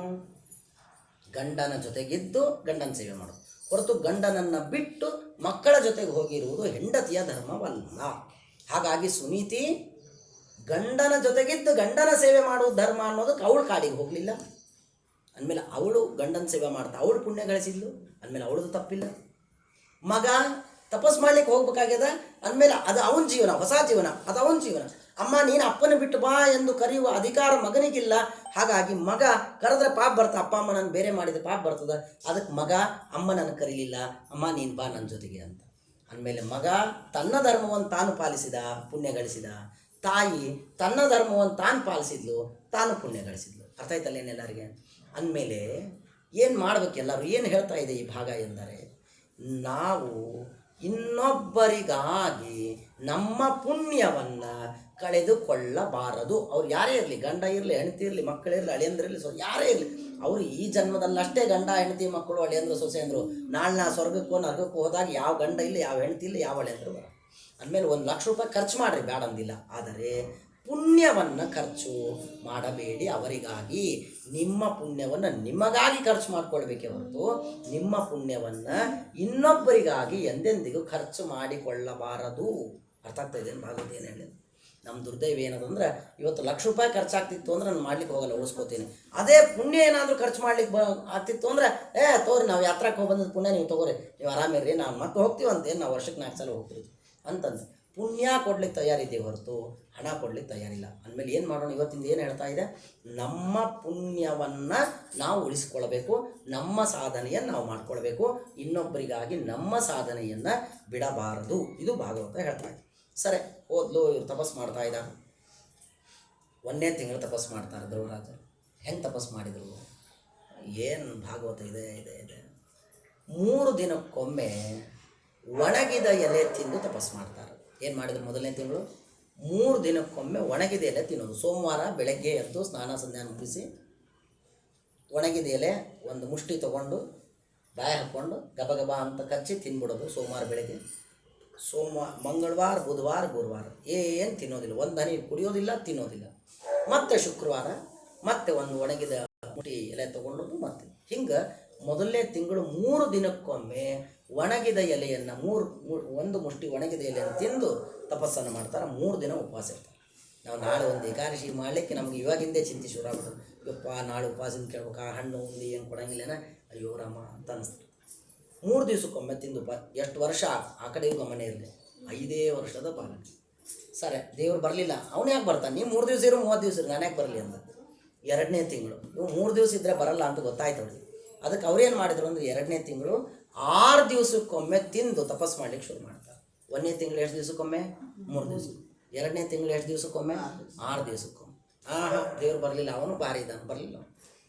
ಗಂಡನ ಜೊತೆಗಿದ್ದು ಗಂಡನ ಸೇವೆ ಮಾಡೋದು ಹೊರತು ಗಂಡನನ್ನು ಬಿಟ್ಟು ಮಕ್ಕಳ ಜೊತೆಗೆ ಹೋಗಿರುವುದು ಹೆಂಡತಿಯ ಧರ್ಮವಲ್ಲ. ಹಾಗಾಗಿ ಸುನೀತಿ ಗಂಡನ ಜೊತೆಗಿದ್ದು ಗಂಡನ ಸೇವೆ ಮಾಡುವುದು ಧರ್ಮ ಅನ್ನೋದಕ್ಕೆ ಅವಳು ಕಾಡಿಗೆ ಹೋಗಲಿಲ್ಲ. ಅಂದಮೇಲೆ ಅವಳು ಗಂಡನ ಸೇವೆ ಮಾಡ್ತಾ ಅವಳು ಪುಣ್ಯ ಗಳಿಸಿದ್ಲು, ಅಂದಮೇಲೆ ಅವಳದು ತಪ್ಪಿಲ್ಲ. ಮಗ ತಪಸ್ ಮಾಡ್ಲಿಕ್ಕೆ ಹೋಗ್ಬೇಕಾಗ್ಯದ ಅಂದಮೇಲೆ ಅದು ಅವನ ಜೀವನ, ಹೊಸ ಜೀವನ, ಅದು ಅವನ ಜೀವನ. ಅಮ್ಮ ನೀನು ಅಪ್ಪನ ಬಿಟ್ಟು ಬಾ ಎಂದು ಕರೆಯುವ ಅಧಿಕಾರ ಮಗನಿಗಿಲ್ಲ. ಹಾಗಾಗಿ ಮಗ ಕರೆದ್ರೆ ಪಾಪ ಬರ್ತದೆ, ಅಪ್ಪ ಅಮ್ಮ ನಾನು ಬೇರೆ ಮಾಡಿದರೆ ಪಾಪ ಬರ್ತದೆ. ಅದಕ್ಕೆ ಮಗ ಅಮ್ಮ ನನಗೆ ಕರೀಲಿಲ್ಲ, ಅಮ್ಮ ನೀನು ಬಾ ನನ್ನ ಜೊತೆಗೆ ಅಂತ. ಅಂದಮೇಲೆ ಮಗ ತನ್ನ ಧರ್ಮವನ್ನು ತಾನು ಪಾಲಿಸಿದ, ಪುಣ್ಯ ಗಳಿಸಿದ. ತಾಯಿ ತನ್ನ ಧರ್ಮವನ್ನು ತಾನು ಪಾಲಿಸಿದ್ಲು, ತಾನು ಪುಣ್ಯ ಗಳಿಸಿದ್ಲು. ಅರ್ಥ ಆಯ್ತಲ್ಲ ಏನೆಲ್ಲರಿಗೆ? ಅಂದಮೇಲೆ ಏನು ಮಾಡ್ಬೇಕು? ಎಲ್ಲರೂ ಏನು ಹೇಳ್ತಾ ಇದೆ ಈ ಭಾಗ ಎಂದರೆ, ನಾವು ಇನ್ನೊಬ್ಬರಿಗಾಗಿ ನಮ್ಮ ಪುಣ್ಯವನ್ನು ಕಳೆದುಕೊಳ್ಳಬಾರದು. ಅವ್ರು ಯಾರೇ ಇರಲಿ, ಗಂಡ ಇರಲಿ, ಹೆಂಡತಿ ಇರಲಿ, ಮಕ್ಕಳಿರಲಿ, ಅಳಿಯಂದ್ರಿರಲಿ, ಯಾರೇ ಇರಲಿ, ಅವರು ಈ ಜನ್ಮದಲ್ಲಷ್ಟೇ ಗಂಡ ಹೆಂಡತಿ ಮಕ್ಕಳು ಅಳಿಯಂದ್ರು ಸೊಸೆಯಂದರು. ನಾಳೆ ನಾ ಸ್ವರ್ಗಕ್ಕೋ ನರಕಕ್ಕೂ ಹೋದಾಗ ಯಾವ ಗಂಡ ಇಲ್ಲ, ಯಾವ ಹೆಂಡತಿ ಇಲ್ಲ, ಯಾವ ಅಳಿಯಂದ್ರು ಬರ. ಅಂದಮೇಲೆ 1 ಲಕ್ಷ ರೂಪಾಯಿ ಖರ್ಚು ಮಾಡಿರಿ, ಬೇಡ ಅಂದಿಲ್ಲ. ಆದರೆ ಪುಣ್ಯವನ್ನು ಖರ್ಚು ಮಾಡಬೇಡಿ ಅವರಿಗಾಗಿ. ನಿಮ್ಮ ಪುಣ್ಯವನ್ನು ನಿಮಗಾಗಿ ಖರ್ಚು ಮಾಡಿಕೊಳ್ಬೇಕೇ ಹೊರತು ನಿಮ್ಮ ಪುಣ್ಯವನ್ನು ಇನ್ನೊಬ್ಬರಿಗಾಗಿ ಎಂದೆಂದಿಗೂ ಖರ್ಚು ಮಾಡಿಕೊಳ್ಳಬಾರದು. ಅರ್ಥ ಆಗ್ತಾ ಇದೆ ಭಾಗವತ ಏನು ಹೇಳಿ? ನಮ್ಮ ದುರ್ದೈವ ಏನದಂದ್ರೆ, ಇವತ್ತು 1 ಲಕ್ಷ ರೂಪಾಯಿ ಖರ್ಚಾಗ್ತಿತ್ತು ಅಂದ್ರೆ ನಾನು ಮಾಡ್ಲಿಕ್ಕೆ ಹೋಗಲ್ಲ, ಉಳಿಸ್ಕೋತೀನಿ. ಅದೇ ಪುಣ್ಯ ಏನಾದರೂ ಖರ್ಚು ಮಾಡ್ಲಿಕ್ಕೆ ಆಗ್ತಿತ್ತು ಅಂದರೆ, ತೋರಿ ನಾವು ಯಾತ್ರಕ್ಕೆ ಹೋಗಿ ಬಂದದ್ದು ಪುಣ್ಯ, ನೀವು ತೊಗೋರಿ, ನೀವು ಆರಾಮಿರ್ರಿ, ನಾವು ಮತ್ತೆ ಹೋಗ್ತೀವಂತೇನು, ನಾವು ವರ್ಷಕ್ಕೆ 4 ಸಲ ಹೋಗ್ತೀವಿ ಅಂತಂದು ಪುಣ್ಯ ಕೊಡ್ಲಿಕ್ಕೆ ತಯಾರಿದ್ದೀವಿ ಹೊರತು ಹಣ ಕೊಡ್ಲಿಕ್ಕೆ ತಯಾರಿಲ್ಲ. ಅಂದಮೇಲೆ ಏನು ಮಾಡೋಣ? ಇವತ್ತಿಂದ ಏನು ಹೇಳ್ತಾ ಇದೆ? ನಮ್ಮ ಪುಣ್ಯವನ್ನು ನಾವು ಉಳಿಸ್ಕೊಳ್ಬೇಕು, ನಮ್ಮ ಸಾಧನೆಯನ್ನು ನಾವು ಮಾಡ್ಕೊಳ್ಬೇಕು, ಇನ್ನೊಬ್ಬರಿಗಾಗಿ ನಮ್ಮ ಸಾಧನೆಯನ್ನು ಬಿಡಬಾರದು. ಇದು ಭಾಗವತ ಹೇಳ್ತಾ ಇದೆ. ಸರಿ, ಹೋದ್ಲು, ಇವ್ರು ತಪಸ್ಸು ಮಾಡ್ತಾ ಇದ್ದಾರೆ. 1ನೇ ತಿಂಗಳು ತಪಸ್ಸು ಮಾಡ್ತಾರೆ ಧ್ರುವರಾಜರು. ಹೆಂಗೆ ತಪಸ್ಸು ಮಾಡಿದರು? ಏನು ಭಾಗವತ ಇದೆ ಇದೆ ಇದೆ 3 ದಿನಕ್ಕೊಮ್ಮೆ ಒಣಗಿದ ಎಲೆ ತಿಂದು ತಪಸ್ಸು ಮಾಡ್ತಾರೆ. ಏನು ಮಾಡಿದ್ರು? 1ನೇ ತಿಂಗಳು 3 ದಿನಕ್ಕೊಮ್ಮೆ ಒಣಗಿದ ಎಲೆ ತಿನ್ನೋದು. ಸೋಮವಾರ ಬೆಳಗ್ಗೆ ಎದ್ದು ಸ್ನಾನ ಸಂಧ್ಯಾನ ಮುಗಿಸಿ ಒಣಗಿದ ಎಲೆ ಒಂದು ಮುಷ್ಟಿ ತೊಗೊಂಡು ಬಾಯಿ ಹಾಕ್ಕೊಂಡು ಗಬಗಬ ಅಂತ ಕಚ್ಚಿ ತಿನ್ಬಿಡೋದು ಸೋಮವಾರ ಬೆಳಗ್ಗೆ. ಮಂಗಳವಾರ, ಬುಧವಾರ, ಗುರುವಾರ ಏನು ತಿನ್ನೋದಿಲ್ಲ, ಒಂದು ಹನಿ ಕುಡಿಯೋದಿಲ್ಲ, ತಿನ್ನೋದಿಲ್ಲ. ಮತ್ತು ಶುಕ್ರವಾರ ಮತ್ತೆ ಒಂದು ಒಣಗಿದ ಮುಷ್ಟಿ ಎಲೆ ತೊಗೊಂಡೋದು ಮತ್ತೆ ಹಿಂಗೆ 1ನೇ ತಿಂಗಳು 3 ದಿನಕ್ಕೊಮ್ಮೆ ಒಣಗಿದ ಎಲೆಯನ್ನು ಒಂದು ಮುಷ್ಟಿ ಒಣಗಿದ ಎಲೆಯನ್ನು ತಿಂದು ತಪಸ್ಸನ್ನು ಮಾಡ್ತಾರೆ. 3 ದಿನ ಉಪವಾಸ ಇರ್ತಾರೆ. ನಾವು ನಾಳೆ ಒಂದು ಏಕಾದಶಿ ಮಾಡಲಿಕ್ಕೆ ನಮ್ಗೆ ಇವಾಗಿಂದೇ ಚಿಂತೆ ಶುರು ಆಗ್ಬಿಡೋದು. ಯಪ್ಪ ನಾಳೆ ಉಪವಾಸನ ಕೇಳ್ಬೇಕು, ಹಣ್ಣು ಉಂಡಿ ಏನು ಕೊಡಂಗಿಲ್ಲೇನ, ಅಯ್ಯೋ ರಾಮ ಅಂತ ಅನ್ನಿಸ್ತಾರೆ. 3 ದಿವಸಕ್ಕೊಮ್ಮೆ ತಿಂದು ಎಷ್ಟು ವರ್ಷ ಆ ಕಡೆ ಗಮನ ಇರಲಿ, 5 ವರ್ಷದ ಪಾಲನೆ. ಸರಿ, ದೇವ್ರು ಬರಲಿಲ್ಲ, ಅವನು ಯಾಕೆ ಬರ್ತಾನೆ? ನೀವು 3 ದಿವಸ ಇರೋ 30 ದಿವಸ ನಾನು ಯಾಕೆ ಬರಲಿ ಅಂದ. 2ನೇ ತಿಂಗಳು ಇವು 3 ದಿವಸ ಇದ್ದರೆ ಬರಲ್ಲ ಅಂತ ಗೊತ್ತಾಯ್ತು ಅವ್ರಿಗೆ. ಅದಕ್ಕೆ ಅವ್ರೇನು ಮಾಡಿದ್ರು ಅಂದರೆ 2ನೇ ತಿಂಗಳು 6 ದಿವಸಕ್ಕೊಮ್ಮೆ ತಿಂದು ತಪಸ್ಸು ಮಾಡ್ಲಿಕ್ಕೆ ಶುರು ಮಾಡ್ತಾರೆ. 1ನೇ ತಿಂಗಳು ಎಷ್ಟು ದಿವಸಕ್ಕೊಮ್ಮೆ? 3 ದಿವಸ. 2ನೇ ತಿಂಗಳು ಎಷ್ಟು ದಿವಸಕ್ಕೊಮ್ಮೆ? 6 ದಿವಸಕ್ಕೊಮ್ಮೆ. ದೇವ್ರು ಬರಲಿಲ್ಲ, ಅವನು ಭಾರಿ ಇದ್ದಾನೆ, ಬರಲಿಲ್ಲ.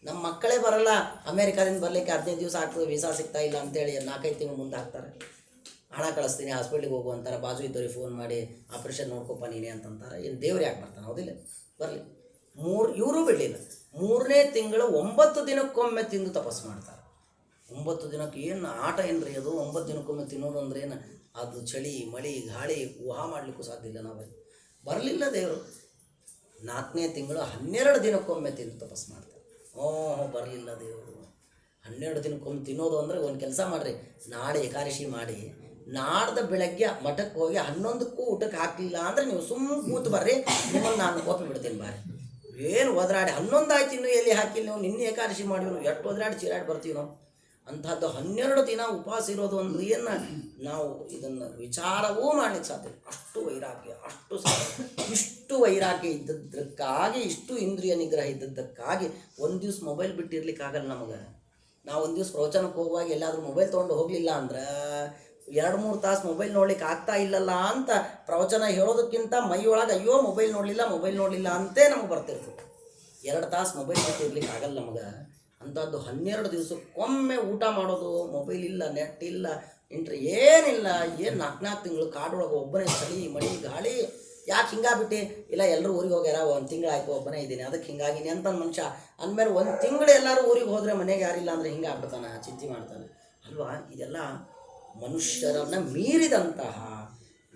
ನಮ್ಮ ಮಕ್ಕಳೇ ಬರಲ್ಲ, ಅಮೇರಿಕಾದಿಂದ ಬರಲಿಕ್ಕೆ 15 ದಿವಸ ಆಗ್ತದೆ, ವೀಸಾ ಸಿಗ್ತಾ ಇಲ್ಲ ಅಂತೇಳಿ 4-5 ತಿಂಗಳು ಮುಂದೆ ಹಾಕ್ತಾರೆ. ಹಣ ಕಳಿಸ್ತೀನಿ, ಹಾಸ್ಪಿಟ್ಲಿಗೆ ಹೋಗು ಅಂತಾರೆ, ಬಾಜು ಇದ್ದವ್ರಿಗೆ ಫೋನ್ ಮಾಡಿ ಆಪ್ರೇಷನ್ ನೋಡ್ಕೊಪ್ಪ ನೀನೇ ಅಂತಂತಾರೆ. ಏನು ದೇವ್ರು ಯಾಕೆ ಬರ್ತಾನೆ? ಹೌದಿಲ್ಲ? ಬರಲಿ. ಇವರು ಬಿಡಲಿಲ್ಲ. 3ನೇ ತಿಂಗಳು 9 ದಿನಕ್ಕೊಮ್ಮೆ ತಿಂದು ತಪಸ್ಸು ಮಾಡ್ತಾರೆ. 9 ದಿನಕ್ಕೆ ಏನು ಆಟ ಏನ್ರಿ ಅದು? 9 ದಿನಕ್ಕೊಮ್ಮೆ ತಿನ್ನೋದು ಅಂದ್ರೆ ಏನು? ಅದು ಚಳಿ ಮಳೆ ಗಾಳಿ ಊಹಾ ಮಾಡಲಿಕ್ಕೂ ಸಾಧ್ಯ ಇಲ್ಲ. ನಾವು ಬರಲಿಲ್ಲ ದೇವರು. 4ನೇ ತಿಂಗಳು 12 ದಿನಕ್ಕೊಮ್ಮೆ ತಿಂದು ತಪಸ್ಸು ಮಾಡ್ತಾರೆ. ಬರಲಿಲ್ಲ ದೇವರು. 12 ದಿನಕ್ಕೊಮ್ಮೆ ತಿನ್ನೋದು ಅಂದರೆ ಒಂದು ಕೆಲಸ ಮಾಡಿರಿ, ನಾಳೆ ಏಕಾದಶಿ ಮಾಡಿ ನಾಡ್ದ ಬೆಳಗ್ಗೆ ಮಠಕ್ಕೆ ಹೋಗಿ 11ಕ್ಕೂ ಊಟಕ್ಕೆ ಹಾಕಲಿಲ್ಲ ಅಂದರೆ ನೀವು ಸುಮ್ಮನೆ ಕೂತು ಬರ್ರಿ, ನಿಮ್ಮನ್ನು ನಾನು ಕೋಪಿ ಬಿಡ್ತೀನಿ ಬಾರಿ. ಏನು ಒದರಾಡಿ 11 ಆಯ್ತು ಇನ್ನೂ ಎಲ್ಲಿ ಹಾಕಿಲ್ಲ ನೀವು, ನಿನ್ನೆ ಏಕಾದಶಿ ಮಾಡಿವಿ ನಾವು, ಎಷ್ಟು ಒದರಾಡಿ ಚೀರಾಡಿ ಬರ್ತೀವಿ ನಾವು. ಅಂಥದ್ದು 12 ದಿನ ಉಪವಾಸ ಇರೋದು ಅಂದ್ರೆ ಏನು? ನಾವು ಇದನ್ನು ವಿಚಾರವೂ ಮಾಡಲಿಕ್ಕೆ ಸಾಧ್ಯ. ಅಷ್ಟು ವೈರಾಗ್ಯ, ಇಷ್ಟು ವೈರಾಗ್ಯ ಇದ್ದದ್ದಕ್ಕಾಗಿ, ಇಷ್ಟು ಇಂದ್ರಿಯ ನಿಗ್ರಹ ಇದ್ದದ್ದಕ್ಕಾಗಿ ಒಂದು ದಿವ್ಸ ಮೊಬೈಲ್ ಬಿಟ್ಟಿರ್ಲಿಕ್ಕಾಗಲ್ಲ ನಮಗೆ. ನಾವು ಒಂದು ದಿವ್ಸ ಪ್ರವಚನಕ್ಕೆ ಹೋಗುವಾಗ ಎಲ್ಲಾದರೂ ಮೊಬೈಲ್ ತೊಗೊಂಡು ಹೋಗಲಿಲ್ಲ ಅಂದ್ರೆ 2-3 ತಾಸು ಮೊಬೈಲ್ ನೋಡ್ಲಿಕ್ಕೆ ಆಗ್ತಾ ಇಲ್ಲಲ್ಲ ಅಂತ ಪ್ರವಚನ ಹೇಳೋದಕ್ಕಿಂತ ಮೈಯೊಳಗೆ ಅಯ್ಯೋ ಮೊಬೈಲ್ ನೋಡಲಿಲ್ಲ ಅಂತೇ ನಮಗೆ ಬರ್ತಿರ್ತದೆ. 2 ತಾಸು ಮೊಬೈಲ್ ಬಿಟ್ಟಿರ್ಲಿಕ್ಕೆ ಆಗಲ್ಲ ನಮಗೆ. ಅಂಥದ್ದು 12 ದಿವಸಕ್ಕೊಮ್ಮೆ ಊಟ ಮಾಡೋದು, ಮೊಬೈಲ್ ಇಲ್ಲ, ನೆಟ್ ಇಲ್ಲ, ಏನಿಲ್ಲ. ಏನು 4 ತಿಂಗಳು ಕಾಡೊಳಗೆ ಒಬ್ಬನೇ, ಚಳಿ ಮಳೆ ಗಾಳಿ. ಯಾಕೆ ಹಿಂಗಾಗ್ಬಿಟ್ಟು? ಇಲ್ಲ ಎಲ್ಲರೂ ಊರಿಗೆ ಹೋಗ್ಯಾರ, 1 ತಿಂಗಳಾಯ್ತು ಒಬ್ಬನೇ ಇದ್ದೀನಿ, ಅದಕ್ಕೆ ಹಿಂಗಾಗಿನಿ ಅಂತ ಮನುಷ್ಯ ಅಂದಮೇಲೆ 1 ತಿಂಗಳು ಎಲ್ಲರೂ ಊರಿಗೆ ಹೋದರೆ ಮನೆಗೆ ಯಾರಿಲ್ಲ ಅಂದರೆ ಹಿಂಗಾಗ್ಬಿಡ್ತಾನೆ, ಚಿಂತೆ ಮಾಡ್ತಾನೆ ಅಲ್ವಾ? ಇದೆಲ್ಲ ಮನುಷ್ಯರನ್ನು ಮೀರಿದಂತಹ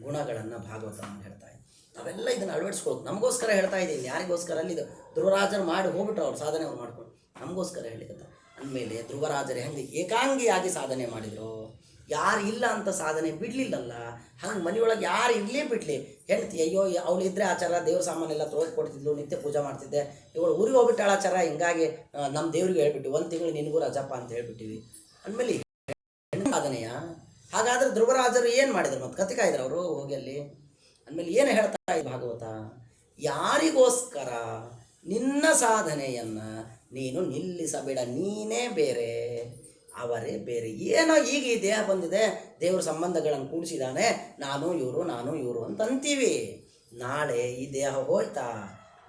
ಗುಣಗಳನ್ನು ಭಾಗವತ ನಮ್ಗೆ ಹೇಳ್ತಾ ಇದೆ. ನಾವೆಲ್ಲ ಇದನ್ನು ಅಳವಡಿಸ್ಕೊಳ್ಳೋದು. ನಮಗೋಸ್ಕರ ಹೇಳ್ತಾ ಇದ್ದೀನಿ, ಯಾರಿಗೋಸ್ಕರ? ಅಲ್ಲಿದ್ದು ಧ್ರುವರಾಜರು ಮಾಡಿ ಹೋಗ್ಬಿಟ್ರು, ಅವ್ರು ಸಾಧನೆ ಅವ್ರು ಮಾಡ್ಕೊಂಡು ನಮಗೋಸ್ಕರ ಹೇಳಿದ. ಅಂದಮೇಲೆ ಧ್ರುವರಾಜರು ಹೆಂಗೆ ಏಕಾಂಗಿಯಾಗಿ ಸಾಧನೆ ಮಾಡಿದರು, ಯಾರು ಇಲ್ಲ ಅಂತ ಸಾಧನೆ ಬಿಡಲಿಲ್ಲಲ್ಲ. ಹಂಗೆ ಮನೆಯೊಳಗೆ ಯಾರು ಇರಲಿ ಬಿಡಲಿ, ಹೆಂಡ್ತಿ ಅಯ್ಯೋ ಅವಳಿದ್ರೆ ಆಚಾರ ದೇವ್ರ ಸಾಮಾನೆಲ್ಲ ತೊಳೆದು ಕೊಡ್ತಿದ್ಲು, ನಿತ್ಯ ಪೂಜೆ ಮಾಡ್ತಿದ್ದೆ, ಇವಳು ಊರಿಗೆ ಹೋಗ್ಬಿಟ್ಟಾಳ ಆಚಾರ, ಹಿಂಗಾಗಿ ನಮ್ಮ ದೇವ್ರಿಗೆ ಹೇಳ್ಬಿಟ್ಟು 1 ತಿಂಗಳು ನಿನಗೂ ರಜಪ್ಪ ಅಂತ ಹೇಳ್ಬಿಟ್ಟಿವಿ ಅಂದಮೇಲೆ ಹೆಣ್ಣು ಸಾಧನೆಯ. ಹಾಗಾದ್ರೆ ಧ್ರುವರಾಜರು ಏನು ಮಾಡಿದ್ರು? ಮತ್ತು ಕತೆ ಕಾಯ್ದ್ರು ಅವರು ಹೋಗಿ ಅಲ್ಲಿ. ಅಂದಮೇಲೆ ಏನು ಹೇಳ್ತಾ ಇದೆ ಭಾಗವತ? ಯಾರಿಗೋಸ್ಕರ ನಿನ್ನ ಸಾಧನೆಯನ್ನು ನೀನು ನಿಲ್ಲಿಸಬೇಡ, ನೀನೇ ಬೇರೆ ಅವರೇ ಬೇರೆ. ಏನೋ ಈಗ ಈ ದೇಹ ಬಂದಿದೆ, ದೇವ್ರ ಸಂಬಂಧಗಳನ್ನು ಕೂಡಿಸಿದಾನೆ, ನಾನು ಇವರು ಅಂತ ಅಂತೀವಿ. ನಾಳೆ ಈ ದೇಹ ಹೋಯ್ತಾ,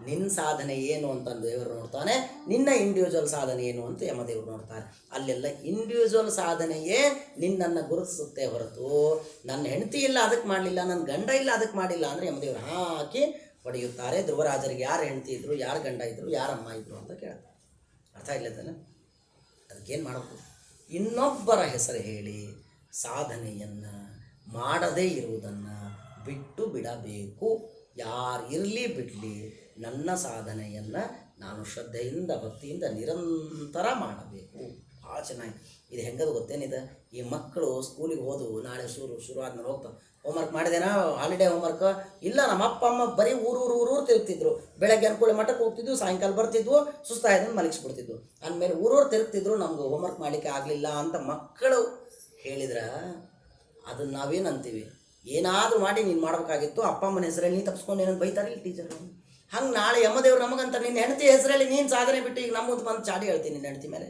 ನಿನ್ನ ಸಾಧನೆ ಏನು ಅಂತಂದು ದೇವರು ನೋಡ್ತಾನೆ, ನಿನ್ನ ಇಂಡಿವಿಜುವಲ್ ಸಾಧನೆ ಏನು ಅಂತ ಯಮದೇವರು ನೋಡ್ತಾರೆ. ಅಲ್ಲೆಲ್ಲ ಇಂಡಿವಿಜುವಲ್ ಸಾಧನೆಯೇ ನಿನ್ನನ್ನು ಗುರುತಿಸುತ್ತೆ ಹೊರತು ನನ್ನ ಹೆಂಡತಿ ಇಲ್ಲ ಅದಕ್ಕೆ ಮಾಡಲಿಲ್ಲ, ನನ್ನ ಗಂಡ ಇಲ್ಲ ಅದಕ್ಕೆ ಮಾಡಿಲ್ಲ ಅಂದರೆ ಯಮದೇವರು ಹಾಕಿ ಹೊಡೆಯುತ್ತಾರೆ. ಧ್ರುವರಾಜರಿಗೆ ಯಾರು ಹೆಂಡತಿ ಇದ್ದರು, ಯಾರು ಗಂಡ ಇದ್ದರು, ಯಾರಮ್ಮ ಇದ್ದರು ಅಂತ ಕೇಳ್ತಾರೆ. ಅರ್ಥ ಇಲ್ಲದಲ್ಲ? ಅದಕ್ಕೇನು ಮಾಡಬೇಕು? ಇನ್ನೊಬ್ಬರ ಹೆಸರು ಹೇಳಿ ಸಾಧನೆಯನ್ನು ಮಾಡದೇ ಇರುವುದನ್ನು ಬಿಟ್ಟು ಬಿಡಬೇಕು. ಯಾರು ಇರಲಿ ಬಿಡಲಿ, ನನ್ನ ಸಾಧನೆಯನ್ನು ನಾನು ಶ್ರದ್ಧೆಯಿಂದ ಭಕ್ತಿಯಿಂದ ನಿರಂತರ ಮಾಡಬೇಕು. ಭಾಳ ಚೆನ್ನಾಗಿ ಇದು ಹೆಂಗದು ಗೊತ್ತೇನಿದೆ? ಈ ಮಕ್ಕಳು ಸ್ಕೂಲಿಗೆ ಹೋದವು, ನಾಳೆ ಶುರು ಆದ್ಮೇಲೆ ಹೋಗ್ತಾವೆ. ಹೋಮ್ವರ್ಕ್ ಮಾಡಿದೇನಾ? ಹಾಲಿಡೇ ಹೋಮ್ವರ್ಕ್ ಇಲ್ಲ. ನಮ್ಮ ಅಪ್ಪ ಅಮ್ಮ ಬರೀ ಊರು ತಿರುಗ್ತಿದ್ರು. ಬೆಳಗ್ಗೆ ಅನ್ಕೊಳ್ಳಿ ಮಠಕ್ಕೆ ಹೋಗ್ತಿದ್ವು, ಸಾಯಂಕಾಲ ಬರ್ತಿದ್ವು, ಸುಸ್ತಾಯ್ದಂದು ಮಲಗಿಸ್ಬಿಡ್ತಿದ್ವು. ಅಂದಮೇಲೆ ಊರೂರು ತಿರುಗ್ತಿದ್ರು, ನಮ್ಗೆ ಹೋಮ್ವರ್ಕ್ ಮಾಡಲಿಕ್ಕೆ ಆಗಲಿಲ್ಲ ಅಂತ ಮಕ್ಕಳು ಹೇಳಿದ್ರೆ ಅದನ್ನು ನಾವೇನು ಅಂತೀವಿ? ಏನಾದರೂ ಮಾಡಿ ನೀನು ಮಾಡಬೇಕಾಗಿತ್ತು, ಅಪ್ಪ ಅಮ್ಮನ ಹೆಸರಲ್ಲಿ ನೀನು ತಪ್ಪಿಸ್ಕೊಂಡು ಏನಂತ ಬೈತಾರಿಲ್ಲ ಟೀಚರು. ಹಂಗೆ ನಾಳೆ ಯಮದೇವ್ರು ನಮಗಂತ ನಿನ್ನ ಹೆಂಡತಿ ಹೆಸರಲ್ಲಿ ನೀನು ಸಾಧನೆ ಬಿಟ್ಟು ಈಗ ನಮ್ಮ ಬಂದು ಚಾಡಿ ಹೇಳ್ತೀನಿ ನಿನ್ನ ಹೆಂಡತಿ ಮೇಲೆ.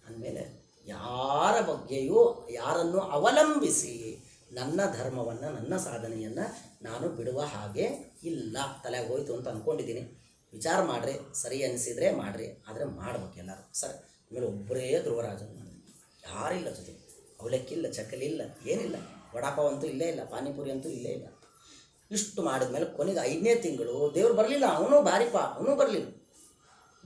ಅಂದಮೇಲೆ ಯಾರ ಬಗ್ಗೆಯೂ ಯಾರನ್ನು ಅವಲಂಬಿಸಿ ನನ್ನ ಧರ್ಮವನ್ನು, ನನ್ನ ಸಾಧನೆಯನ್ನು ನಾನು ಬಿಡುವ ಹಾಗೆ ಇಲ್ಲ. ತಲೆಗೆ ಹೋಯ್ತು ಅಂತ ಅಂದ್ಕೊಂಡಿದ್ದೀನಿ. ವಿಚಾರ ಮಾಡಿರಿ, ಸರಿ ಅನಿಸಿದರೆ ಮಾಡಿರಿ, ಆದರೆ ಮಾಡ್ಬೇಕು ಎಲ್ಲರೂ. ಸರಿ. ಆಮೇಲೆ ಒಬ್ಬರೇ ಧ್ರುವರಾಜನ ಯಾರಿಲ್ಲ ಜೊತೆ, ಅವಲಕ್ಕಿಲ್ಲ, ಚಕ್ಕಲಿ ಇಲ್ಲ, ಏನಿಲ್ಲ, ವಡಾಪಾವ್ ಅಂತೂ ಇಲ್ಲೇ ಇಲ್ಲ, ಪಾನಿಪುರಿ ಅಂತೂ ಇಲ್ಲೇ ಇಲ್ಲ. ಇಷ್ಟು ಮಾಡಿದ್ಮೇಲೆ ಕೊನೆಗೆ 5ನೇ ತಿಂಗಳು ದೇವ್ರು ಬರಲಿಲ್ಲ. ಅವನು ಭಾರಿಪ, ಅವನು ಬರಲಿಲ್ಲ.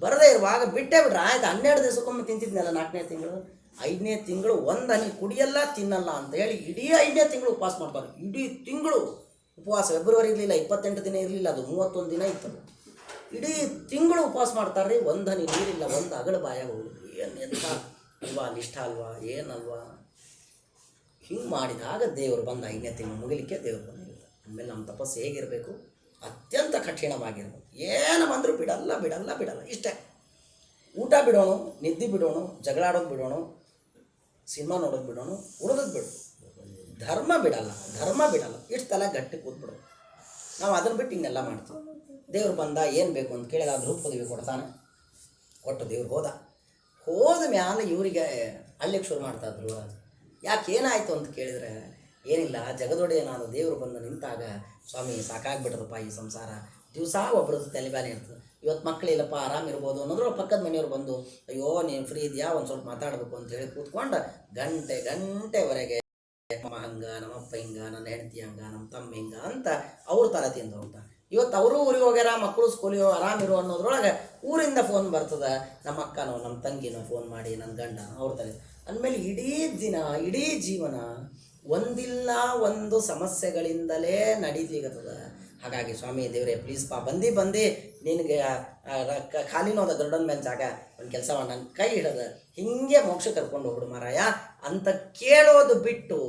ಬರದೇ ಇರುವಾಗ ಬಿಟ್ಟೇ ಬಿಡ್ರೆ ಆಯ್ತು. 12 ದಿವಸಕ್ಕೊಮ್ಮೆ ತಿಂತಿದ್ನಲ್ಲ 4ನೇ ತಿಂಗಳು. 5ನೇ ತಿಂಗಳು ಒಂದು ಹನಿ ಕುಡಿಯಲ್ಲ, ತಿನ್ನಲ್ಲ ಅಂತ ಹೇಳಿ ಇಡೀ 5ನೇ ತಿಂಗಳು ಉಪವಾಸ ಮಾಡ್ತಾರೆ. ಇಡೀ ತಿಂಗಳು ಉಪವಾಸ. ಫೆಬ್ರವರಿ ಇರಲಿಲ್ಲ, 28 ದಿನ ಇರಲಿಲ್ಲ, ಅದು 31 ದಿನ ಇತ್ತು. ಇಡೀ ತಿಂಗಳು ಉಪವಾಸ ಮಾಡ್ತಾರೆ. ಒಂದು ಹನಿ ನೀರಿಲ್ಲ, ಒಂದು ಅಗಳು ಬಾಯಾಗ ಹೋಗಿ. ಏನು ಎಂತ ಅಲ್ವಾ, ನಿಷ್ಠ ಅಲ್ವಾ, ಏನಲ್ವಾ? ಹಿಂಗೆ ಮಾಡಿದಾಗ ದೇವರು ಬಂದ 5ನೇ ತಿಂಗಳು ಮುಗಿಲಿಕ್ಕೆ ದೇವರು ಬಂದಿಲ್ಲ. ಆಮೇಲೆ ನಮ್ಮ ತಪಸ್ಸು ಹೇಗಿರಬೇಕು? ಅತ್ಯಂತ ಕಠಿಣವಾಗಿರ್ಬೇಕು. ಏನು ಬಂದರೂ ಬಿಡಲ್ಲ ಇಷ್ಟೇ. ಊಟ ಬಿಡೋಣ, ನಿದ್ದೆ ಬಿಡೋಣ, ಜಗಳಾಡೋದು ಬಿಡೋಣ, ಸಿನಿಮಾ ನೋಡೋದು ಬಿಡೋಣ, ಉಳಿದೋದು ಬಿಡೋಣ. ಧರ್ಮ ಬಿಡಲ್ಲ. ಇಷ್ಟು ತಲೆ ಗಟ್ಟಿ ಕೂತ್ಬಿಡೋದು. ನಾವು ಅದನ್ನು ಬಿಟ್ಟು ಇನ್ನೆಲ್ಲ ಮಾಡ್ತೀವಿ. ದೇವ್ರು ಬಂದ ಏನು ಬೇಕು ಅಂತ ಕೇಳಿದ ಧೂಪ ಪದವಿ ಕೊಡ್ತಾನೆ. ಕೊಟ್ಟು ದೇವ್ರು ಹೋದ ಮ್ಯಾಲೆ ಇವರಿಗೆ ಅಳ್ಳಿಕ್ಕೆ ಶುರು ಮಾಡ್ತಾಯಿದ್ರು. ಯಾಕೆ ಏನಾಯಿತು ಅಂತ ಕೇಳಿದರೆ, ಏನಿಲ್ಲ, ಜಗದೊಡೆಯ ನಾನು ದೇವರು ಬಂದು ನಿಂತಾಗ ಸ್ವಾಮಿ ಸಾಕಾಗ್ಬಿಟ್ಟದಪ್ಪ ಈ ಸಂಸಾರ. ದಿವಸ ಒಬ್ಬರದ್ದು ತಲೆಬ್ಯಾನೆ ಇರ್ತದೆ. ಇವತ್ತು ಮಕ್ಕಳಿಲ್ಲಪ್ಪ ಆರಾಮಿರ್ಬೋದು ಅನ್ನೋದ್ರು ಪಕ್ಕದ ಮನೆಯವ್ರು ಬಂದು ಅಯ್ಯೋ ನೀನು ಫ್ರೀ ಇದೆಯಾ ಒಂದು ಸ್ವಲ್ಪ ಮಾತಾಡಬೇಕು ಅಂತ ಹೇಳಿ ಕೂತ್ಕೊಂಡು ಗಂಟೆವರೆಗೆ ನಮ್ಮ ಹಂಗ ನಮ್ಮಪ್ಪ ಹಿಂಗ ನನ್ನ ಹೆಂಡತಿ ಹಂಗ ನಮ್ಮ ತಮ್ಮ ಹಿಂಗ ಅಂತ ಅವ್ರ ತಲೆ ತಿಂದು ಹೋಗ್ತಾ. ಇವತ್ತು ಅವರು ಊರಿಗೆ ಹೋಗ್ಯಾರ, ಮಕ್ಕಳು ಸ್ಕೂಲಿಗೆ ಆರಾಮಿರೋ ಅನ್ನೋದ್ರೊಳಗೆ ಊರಿಂದ ಫೋನ್ ಬರ್ತದೆ, ನಮ್ಮ ಅಕ್ಕನೋ ನಮ್ಮ ತಂಗಿನೋ ಫೋನ್ ಮಾಡಿ ನನ್ನ ಗಂಡ ಅವ್ರ ತಲೆ ಅಂದಮೇಲೆ ಇಡೀ ದಿನ ಇಡೀ ಜೀವನ ಒಂದಿಲ್ಲ ಒಂದು ಸಮಸ್ಯೆಗಳಿಂದಲೇ ನಡೀಲಿಕ್ಕತ್ತದ. ಹಾಗಾಗಿ ಸ್ವಾಮಿ ದೇವರೇ ಪ್ಲೀಸ್ ಬಂದು ನಿನಗೆ ಖಾಲಿನೋದ ಗರುಡನ ಮೇಲೆ ಜಾಗ ಒಂದು ಕೆಲಸ ಮಾಡಿ ನನ್ನ ಕೈ ಹಿಡದ ಹಿಂಗೆ ಮೋಕ್ಷ ಕರ್ಕೊಂಡು ಹೋಗ್ಬಿಡು ಮಾರಾಯ ಅಂತ ಕೇಳೋದು ಬಿಟ್ಟು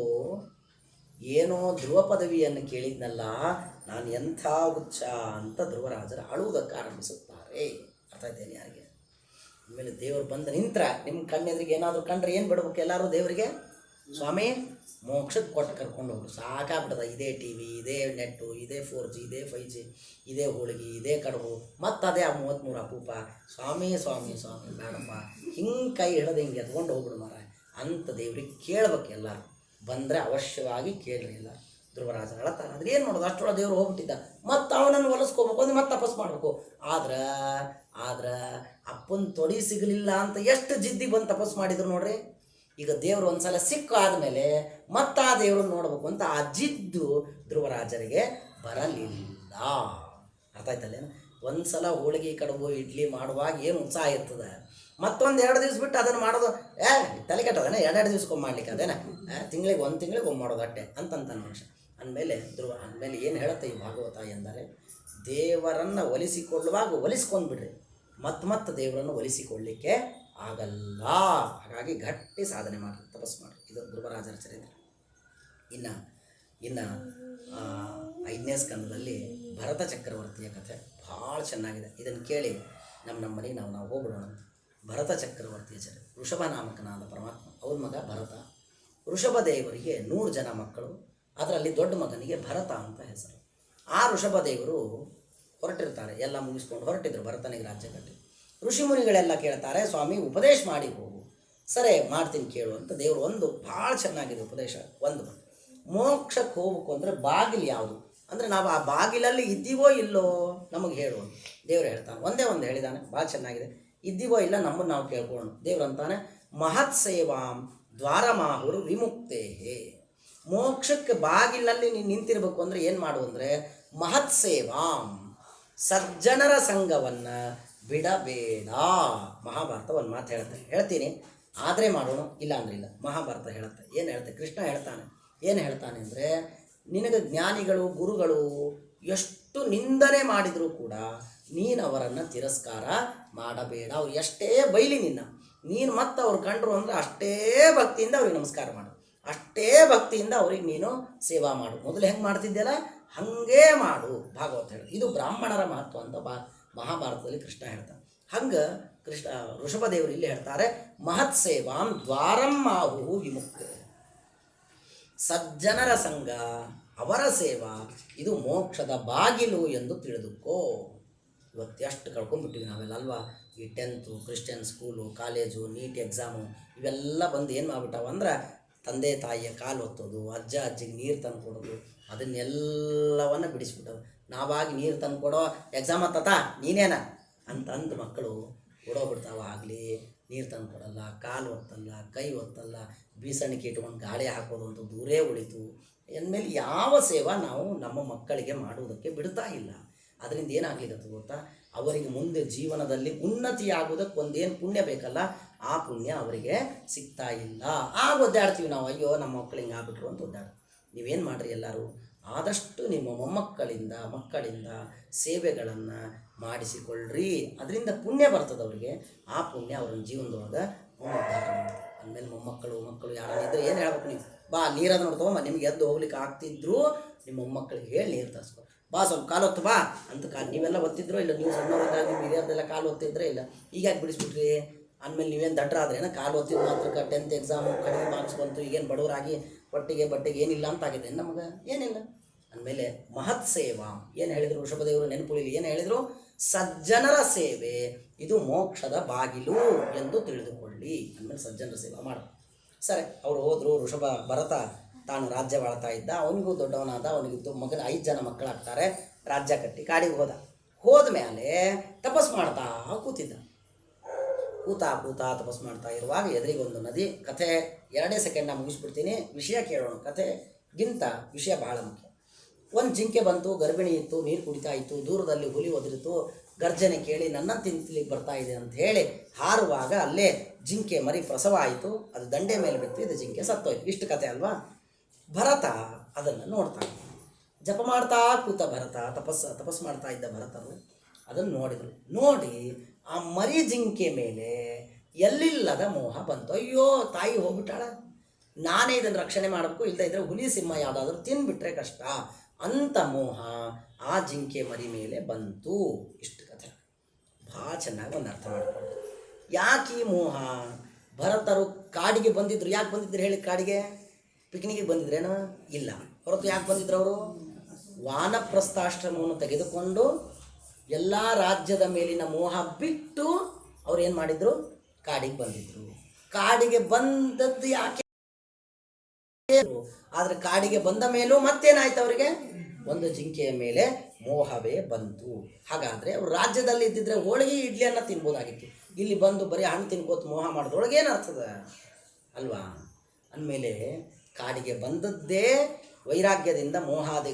ಏನೋ ಧ್ರುವ ಪದವಿಯನ್ನು ಕೇಳಿದ್ನಲ್ಲ ನಾನು ಎಂಥ ಹುಚ್ಚ ಅಂತ ಧ್ರುವರಾಜರು ಅಳುವುದಕ್ಕೆ ಆರಂಭಿಸುತ್ತಾರೆ. ಅರ್ಥ ಇದ್ದೇನೆ ಯಾರಿಗೆ? ಆಮೇಲೆ ದೇವರು ಬಂದು ನಿಂತ್ರ ನಿಮ್ಮ ಕಣ್ಣೆದ್ರಿಗೆ ಏನಾದರೂ ಕಂಡ್ರೆ ಏನು ಬಿಡ್ಬೇಕು ಎಲ್ಲರೂ ದೇವರಿಗೆ? ಸ್ವಾಮಿ ಮೋಕ್ಷಕ್ಕೆ ಕೊಟ್ಟು ಕರ್ಕೊಂಡು ಹೋಗ್ರು ಸಾಕಾಗ್ಬಿಟ್ಟದ. ಇದೇ ಟಿ ವಿ, ಇದೇ ನೆಟ್ಟು, ಇದೇ 4G, ಇದೇ 5G, ಇದೇ ಹೋಳಿಗೆ, ಇದೇ ಕಡುಬು, ಮತ್ತು ಅದೇ ಆ 33 ಅಪೂಪ. ಸ್ವಾಮಿ ಸ್ವಾಮಿ ಸ್ವಾಮಿ ಬೇಡಪ್ಪ, ಹಿಂಗೆ ಕೈ ಹಿಡಿದು ಹಿಂಗೆ ಎತ್ಕೊಂಡು ಹೋಗ್ಬಿಡು ಮಾರ ಅಂತ ದೇವ್ರಿಗೆ ಕೇಳ್ಬೇಕು. ಎಲ್ಲರೂ ಬಂದರೆ ಅವಶ್ಯವಾಗಿ ಕೇಳ್ರಿ. ಎಲ್ಲ ಧ್ರುವರಾಜ ಹೇಳ್ತಾನೆ. ಅದ್ರ ಏನು ಮಾಡೋದು, ಅಷ್ಟೊಳಗೆ ದೇವ್ರು ಹೋಗ್ಬಿಟ್ಟಿದ್ದ. ಮತ್ತು ಅವನನ್ನು ಹೊಲಿಸ್ಕೋಬೇಕು ಅಂದ್ರೆ ಮತ್ತೆ ತಪಸ್ ಮಾಡಬೇಕು. ಆದ್ರೆ ಅಪ್ಪನ ತೊಡಿ ಸಿಗಲಿಲ್ಲ ಅಂತ ಎಷ್ಟು ಜಿದ್ದಿ ಬಂದು ತಪಸ್ ಮಾಡಿದ್ರು ನೋಡ್ರಿ. ಈಗ ದೇವರು ಒಂದು ಸಲ ಸಿಕ್ಕು ಆದಮೇಲೆ ಮತ್ತೆ ಆ ದೇವ್ರನ್ನ ನೋಡ್ಬೇಕು ಅಂತ ಆ ಜಿದ್ದು ಧ್ರುವರಾಜರಿಗೆ ಬರಲಿಲ್ಲ. ಅರ್ಥ ಆಯ್ತಲ್ಲೇನು? ಒಂದು ಸಲ ಹೋಳಿಗೆ ಕಡುಬು ಇಡ್ಲಿ ಮಾಡುವಾಗ ಏನು ಉತ್ಸಾಹ ಇರ್ತದೆ, ಮತ್ತೊಂದು 2 ದಿವ್ಸ ಬಿಟ್ಟು ಅದನ್ನು ಮಾಡೋದು ತಲೆ ಕೆಟ್ಟದೇನೆ. 2 ದಿವ್ಸಕ್ಕೊಮ್ಮೆ ಮಾಡ್ಲಿಕ್ಕೆ ಅದೇನ, ಒಂದು ತಿಂಗಳಿಗೆ ಒಮ್ಮೆ ಮಾಡೋದು ಅಟ್ಟೆ ಅಂತಂತ ಮನುಷ್ಯ ಅಂದಮೇಲೆ ಏನು ಹೇಳುತ್ತೆ ಈ ಭಾಗವತ ಎಂದರೆ, ದೇವರನ್ನು ಒಲಿಸಿಕೊಳ್ಳುವಾಗ ಒಲಿಸ್ಕೊಂಡ್ಬಿಡ್ರಿ, ಮತ್ತೆ ದೇವರನ್ನು ಒಲಿಸಿಕೊಳ್ಳಲಿಕ್ಕೆ ಆಗಲ್ಲ. ಹಾಗಾಗಿ ಗಟ್ಟಿ ಸಾಧನೆ ಮಾಡಿ ತಪಸ್ಸು ಮಾಡಿ. ಇದು ಧ್ರುವರಾಜರ ಚರಿತ್ರೆ. ಇನ್ನು 5ನೇ ಸ್ಕಂದದಲ್ಲಿ ಭರತ ಚಕ್ರವರ್ತಿಯ ಕಥೆ ಭಾಳ ಚೆನ್ನಾಗಿದೆ. ಇದನ್ನು ಕೇಳಿ ನಮ್ಮ ಮನೆಗೆ ನಾವು ಹೋಗ್ಬಿಡೋಣ. ಭರತ ಚಕ್ರವರ್ತಿಯ ಚರಿತ್ರೆ. ಋಷಭ ನಾಮಕನಾದ ಪರಮಾತ್ಮ, ಅವ್ರ ಮಗ ಭರತ. ಋಷಭ ದೇವರಿಗೆ 100 ಜನ ಮಕ್ಕಳು. ಅದರಲ್ಲಿ ದೊಡ್ಡ ಮಗನಿಗೆ ಭರತ ಅಂತ ಹೆಸರು. ಆ ಋಷಭ ದೇವರು ಹೊರಟಿರ್ತಾರೆ, ಎಲ್ಲ ಮುಗಿಸ್ಕೊಂಡು ಹೊರಟಿದ್ರು ಭರತನಿಗೆ ರಾಜ್ಯ ಕಟ್ಟಿ. ಋಷಿಮುನಿಗಳೆಲ್ಲ ಕೇಳ್ತಾರೆ, ಸ್ವಾಮಿ ಉಪದೇಶ ಮಾಡಿ ಹೋಗು. ಸರಿ ಮಾಡ್ತೀನಿ ಕೇಳು ಅಂತ ದೇವರು ಒಂದು ಭಾಳ ಚೆನ್ನಾಗಿದೆ ಉಪದೇಶ. ಒಂದು ಮೋಕ್ಷಕ್ಕೆ ಹೋಗ್ಬೇಕು ಅಂದರೆ ಬಾಗಿಲು ಯಾವುದು ಅಂದರೆ ನಾವು ಆ ಬಾಗಿಲಲ್ಲಿ ಇದ್ದೀವೋ ಇಲ್ಲೋ ನಮಗೆ ಹೇಳು. ದೇವರು ಹೇಳ್ತಾನೆ, ಒಂದೇ ಹೇಳಿದಾನೆ, ಭಾಳ ಚೆನ್ನಾಗಿದೆ. ಇದ್ದೀವೋ ಇಲ್ಲ ನಮ್ಮನ್ನು ನಾವು ಕೇಳ್ಕೊಂಡು. ದೇವ್ರು ಅಂತಾನೆ, ಮಹತ್ ಸೇವಾಂ ದ್ವಾರಮಾಹುರು ವಿಮುಕ್ತೇಹೇ. ಮೋಕ್ಷಕ್ಕೆ ಬಾಗಿಲಲ್ಲಿ ನೀನು ನಿಂತಿರ್ಬೇಕು ಅಂದರೆ ಏನು ಮಾಡು ಅಂದರೆ, ಮಹತ್ ಸೇವಾಂ ಸಜ್ಜನರ ಸಂಘವನ್ನು ಬಿಡಬೇಡ. ಮಹಾಭಾರತ ಒಂದು ಮಾತು ಹೇಳ್ತೀನಿ, ಆದರೆ ಮಾಡೋಣ, ಇಲ್ಲ ಅಂದ್ರೆ ಇಲ್ಲ. ಮಹಾಭಾರತ ಹೇಳುತ್ತೆ, ಏನು ಹೇಳುತ್ತೆ, ಕೃಷ್ಣ ಏನು ಹೇಳ್ತಾನೆ ಅಂದರೆ, ನಿನಗೆ ಜ್ಞಾನಿಗಳು ಗುರುಗಳು ಎಷ್ಟು ನಿಂದನೆ ಮಾಡಿದರೂ ಕೂಡ ನೀನು ಅವರನ್ನು ತಿರಸ್ಕಾರ ಮಾಡಬೇಡ. ಅವ್ರು ಎಷ್ಟೇ ಬೈಲಿ ನೀನು ಮತ್ತೆ ಅವ್ರು ಕಂಡ್ರು ಅಂದರೆ ಅಷ್ಟೇ ಭಕ್ತಿಯಿಂದ ಅವ್ರಿಗೆ ನಮಸ್ಕಾರ ಮಾಡು, ಅಷ್ಟೇ ಭಕ್ತಿಯಿಂದ ಅವ್ರಿಗೆ ನೀನು ಸೇವಾ ಮಾಡು. ಮೊದಲು ಹೆಂಗೆ ಮಾಡ್ತಿದ್ದೆಲ್ಲ ಹಾಗೇ ಮಾಡು. ಭಾಗವತ ಹೇಳಿ ಇದು ಬ್ರಾಹ್ಮಣರ ಮಹತ್ವ ಅಂತ ಮಹಾಭಾರತದಲ್ಲಿ ಕೃಷ್ಣ ಹೇಳ್ತಾನೆ. ಹಂಗೆ ಋಷಭದೇವರು ಇಲ್ಲಿ ಹೇಳ್ತಾರೆ, ಮಹತ್ ಸೇವಾಂ ದ್ವಾರಂ ಆಹು ವಿಮುಕ್ತ. ಸಜ್ಜನರ ಸಂಘ, ಅವರ ಸೇವಾ, ಇದು ಮೋಕ್ಷದ ಬಾಗಿಲು ಎಂದು ತಿಳಿದುಕೋ. ಇವತ್ತು ಎಷ್ಟು ಕಳ್ಕೊಂಡ್ಬಿಟ್ಟಿವಿ ನಾವೆಲ್ಲ ಅಲ್ವಾ? ಈ 10th Christian school, college, NEET exam ಇವೆಲ್ಲ ಬಂದು ಏನು ಮಾಡ್ಬಿಟ್ಟಾವ ಅಂದ್ರೆ, ತಂದೆ ತಾಯಿಯ ಕಾಲು ಒತ್ತೋದು, ಅಜ್ಜ ಅಜ್ಜಿಗೆ ನೀರು ತಂದು ಕೊಡೋದು, ಅದನ್ನೆಲ್ಲವನ್ನು ಬಿಡಿಸ್ಬಿಟ್ಟವು. ನಾವಾಗಿ ನೀರು ತಂದು ಕೊಡೋ ಎಕ್ಸಾಮ್ ಹತ್ತತ ನೀನೇನ ಅಂತಂದು ಮಕ್ಕಳು ಓಡೋಗ್ಬಿಡ್ತಾವ. ಆಗಲಿ ನೀರು ತಂದು ಕೊಡಲ್ಲ, ಕಾಲು ಒತ್ತಲ್ಲ, ಕೈ ಒತ್ತಲ್ಲ, ಬೀಸಣಿಕೆ ಇಟ್ಕೊಂಡು ಗಾಳಿ ಹಾಕೋದು ಅಂತ ದೂರೇ ಉಳಿತು. ಅಂದಮೇಲೆ ಯಾವ ಸೇವಾ ನಾವು ನಮ್ಮ ಮಕ್ಕಳಿಗೆ ಮಾಡುವುದಕ್ಕೆ ಬಿಡ್ತಾ ಇಲ್ಲ. ಅದರಿಂದ ಏನಾಗ್ಲಿಕ್ಕೆ ಗೊತ್ತಾ, ಅವರಿಗೆ ಮುಂದೆ ಜೀವನದಲ್ಲಿ ಉನ್ನತಿಯಾಗೋದಕ್ಕೆ ಒಂದೇನು ಪುಣ್ಯ ಬೇಕಲ್ಲ, ಆ ಪುಣ್ಯ ಅವರಿಗೆ ಸಿಗ್ತಾ ಇಲ್ಲ. ಆಗ ಒದ್ದಾಡ್ತೀವಿ ನಾವು, ಅಯ್ಯೋ ನಮ್ಮ ಮಕ್ಕಳು ಹಿಂಗೆ ಆಗ್ಬಿಟ್ರು ಅಂತ ಒದ್ದಾಡ್ತೀವಿ. ನೀವೇನು ಮಾಡಿರಿ ಎಲ್ಲರೂ, ಆದಷ್ಟು ನಿಮ್ಮ ಮಕ್ಕಳಿಂದ ಸೇವೆಗಳನ್ನು ಮಾಡಿಸಿಕೊಳ್ಳ್ರಿ. ಅದರಿಂದ ಪುಣ್ಯ ಬರ್ತದೆ ಅವರಿಗೆ. ಆ ಪುಣ್ಯ ಅವ್ರ ಜೀವನದೊಳಗೆ ಉದ್ಧಾರ ಮಾಡ್ತಾರೆ. ಅಂದಮೇಲೆ ಮಕ್ಕಳು ಯಾರಿದ್ರೆ ಏನು ಹೇಳ್ಬೇಕು, ನೀವು ಬಾ ನೀರದು ನೋಡ್ತವ, ನಿಮ್ಗೆ ಎದ್ದು ಹೋಗ್ಲಿಕ್ಕೆ ಆಗ್ತಿದ್ರು ನಿಮ್ಮ ಮೊಮ್ಮಕ್ಕಳಿಗೆ ಹೇಳಿ ನೀರು ತರಿಸ್ಕೊ, ಬಾ ಸ್ವಲ್ಪ ಕಾಲು ಹೊತ್ತು ಬಾ ಅಂತ. ನೀವೆಲ್ಲ ಒತ್ತಿದ್ರೋ ಇಲ್ಲ, ನೀವು ಸಣ್ಣವರಿದ್ದಾಗ ನಿಮ್ಮ ಹಿರಿಯರ್ದೆಲ್ಲ ಕಾಲು ಒತ್ತಿದ್ರೆ ಇಲ್ಲ, ಈಗ ಯಾಕೆ ಬಿಡಿಸ್ಬಿಟ್ರಿ ಅಂದಮೇಲೆ ನೀವೇನು ದಡ್ರಾದ್ರೇನ? ಕಾಲು ಒತ್ತಿದ ಮಾತ್ರಕ್ಕೆ 10th ಎಕ್ಸಾಮು ಕಡಿಮೆ ಮಾರ್ಕ್ಸ್ ಬಂತು, ಈಗೇನು ಬಡವರಾಗಿ ಬಟ್ಟೆಗೆ ಏನಿಲ್ಲ ಅಂತ ಆಗಿದೆ ನಮಗೆ? ಏನಿಲ್ಲ. ಅಂದಮೇಲೆ ಮಹತ್ ಸೇವಾ ಏನು ಹೇಳಿದರು ಋಷಭದೇವರು, ನೆನಪುಳಿಲಿ ಏನು ಹೇಳಿದರು? ಸಜ್ಜನರ ಸೇವೆ ಇದು ಮೋಕ್ಷದ ಬಾಗಿಲು ಎಂದು ತಿಳಿದುಕೊಳ್ಳಿ. ಅಂದಮೇಲೆ ಸಜ್ಜನರ ಸೇವಾ ಮಾಡು. ಸರಿ, ಅವರು ಹೋದರು. ಭರತ ತಾನು ರಾಜ್ಯವಾಳ್ತಾ ಇದ್ದ, ಅವನಿಗೂ ದೊಡ್ಡವನಾದ, ಅವನಿಗಿತ್ತು ಮಗನ 5 ಜನ ಮಕ್ಕಳಾಗ್ತಾರೆ. ರಾಜ್ಯ ಕಟ್ಟಿ ಕಾಡಿಗೆ ಹೋದ. ಹೋದ ಮೇಲೆ ತಪಸ್ ಮಾಡ್ತಾ ಕೂತಿದ್ದ. ಕೂತಾ ತಪಸ್ ಮಾಡ್ತಾ ಇರುವಾಗ ಎದುರಿಗೊಂದು ನದಿ. ಕಥೆ 2 ಸೆಕೆಂಡ್ನ ಮುಗಿಸ್ಬಿಡ್ತೀನಿ, ವಿಷಯ ಕೇಳೋಣ. ಕಥೆಗಿಂತ ವಿಷಯ ಬಹಳ ಮುಖ್ಯ. ಒಂದು ಜಿಂಕೆ ಬಂತು, ಗರ್ಭಿಣಿ ಇತ್ತು, ನೀರು ಕುಡಿತಾ ಇತ್ತು. ದೂರದಲ್ಲಿ ಹುಲಿ ಒದರಿತು, ಗರ್ಜನೆ ಕೇಳಿ ನನ್ನ ತಿಂತಲಿಕ್ಕೆ ಬರ್ತಾ ಇದೆ ಅಂತ ಹೇಳಿ ಹಾರುವಾಗ ಅಲ್ಲೇ ಜಿಂಕೆ ಮರಿ ಪ್ರಸವ ಆಯಿತು. ಅದು ದಂಡೆ ಮೇಲೆ ಬಿತ್ತು, ಇದು ಜಿಂಕೆ ಸತ್ತೋಯ್ತು. ಇಷ್ಟು ಕಥೆ ಅಲ್ವಾ? ಭರತ ಅದನ್ನು ನೋಡ್ತಾನೆ. ಜಪ ಮಾಡ್ತಾ ಕೂತ ಭರತ, ತಪಸ್ ಮಾಡ್ತಾ ಇದ್ದ ಭರತರು ಅದನ್ನು ನೋಡಿದರು. ನೋಡಿ ಆ ಮರಿ ಜಿಂಕೆ ಮೇಲೆ ಎಲ್ಲಿಲ್ಲದ ಮೋಹ ಬಂತು. ಅಯ್ಯೋ ತಾಯಿ ಹೋಗ್ಬಿಟ್ಟಾಳ, ನಾನೇ ಇದನ್ನು ರಕ್ಷಣೆ ಮಾಡಬೇಕು, ಇಲ್ಲದೇ ಇದ್ದರೆ ಹುಲಿ ಸಿಂಹ ಯಾವುದಾದ್ರೂ ತಿನ್ಬಿಟ್ರೆ ಕಷ್ಟ ಅಂತ ಮೋಹ ಆ ಜಿಂಕೆ ಮರಿ ಮೇಲೆ ಬಂತು. ಇಷ್ಟು ಕಥೆ ಭಾಳ ಚೆನ್ನಾಗಿ ಒಂದು ಅರ್ಥ ಮಾಡಿಕೊಂಡು. ಯಾಕೆ ಈ ಮೋಹ? ಭರತರು ಕಾಡಿಗೆ ಬಂದಿದ್ರು. ಯಾಕೆ ಬಂದಿದ್ರು ಹೇಳಿ? ಕಾಡಿಗೆ ಪಿಕ್ನಿಕ್ಗೆ ಬಂದಿದ್ರೇನು? ಇಲ್ಲ. ಹೊರತು ಯಾಕೆ ಬಂದಿದ್ರು ಅವರು? ವಾನಪ್ರಸ್ಥಾಶ್ರಮವನ್ನು ತೆಗೆದುಕೊಂಡು ಎಲ್ಲ ರಾಜ್ಯದ ಮೇಲಿನ ಮೋಹ ಬಿಟ್ಟು ಅವ್ರು ಏನು ಮಾಡಿದರು? ಕಾಡಿಗೆ ಬಂದಿದ್ರು. ಕಾಡಿಗೆ ಬಂದದ್ದು ಯಾಕೆ? ಆದರೆ ಕಾಡಿಗೆ ಬಂದ ಮೇಲೂ ಮತ್ತೇನಾಯ್ತು ಅವರಿಗೆ? ಒಂದು ಜಿಂಕೆಯ ಮೇಲೆ ಮೋಹವೇ ಬಂತು. ಹಾಗಾದರೆ ಅವ್ರು ರಾಜ್ಯದಲ್ಲಿ ಇದ್ದಿದ್ರೆ ಹೋಳಿಗೆ ಇಡ್ಲಿಯನ್ನು ತಿನ್ಬೋದಾಗಿತ್ತು. ಇಲ್ಲಿ ಬಂದು ಬರೀ ಹಣ್ಣು ತಿನ್ಕೋತ ಮೋಹ ಮಾಡಿದ್ರೊಳಗೆ ಏನಾಗ್ತದ ಅಲ್ವಾ? ಅಂದಮೇಲೆ ಕಾಡಿಗೆ ಬಂದದ್ದೇ ವೈರಾಗ್ಯದಿಂದ, ಮೋಹಾದಿ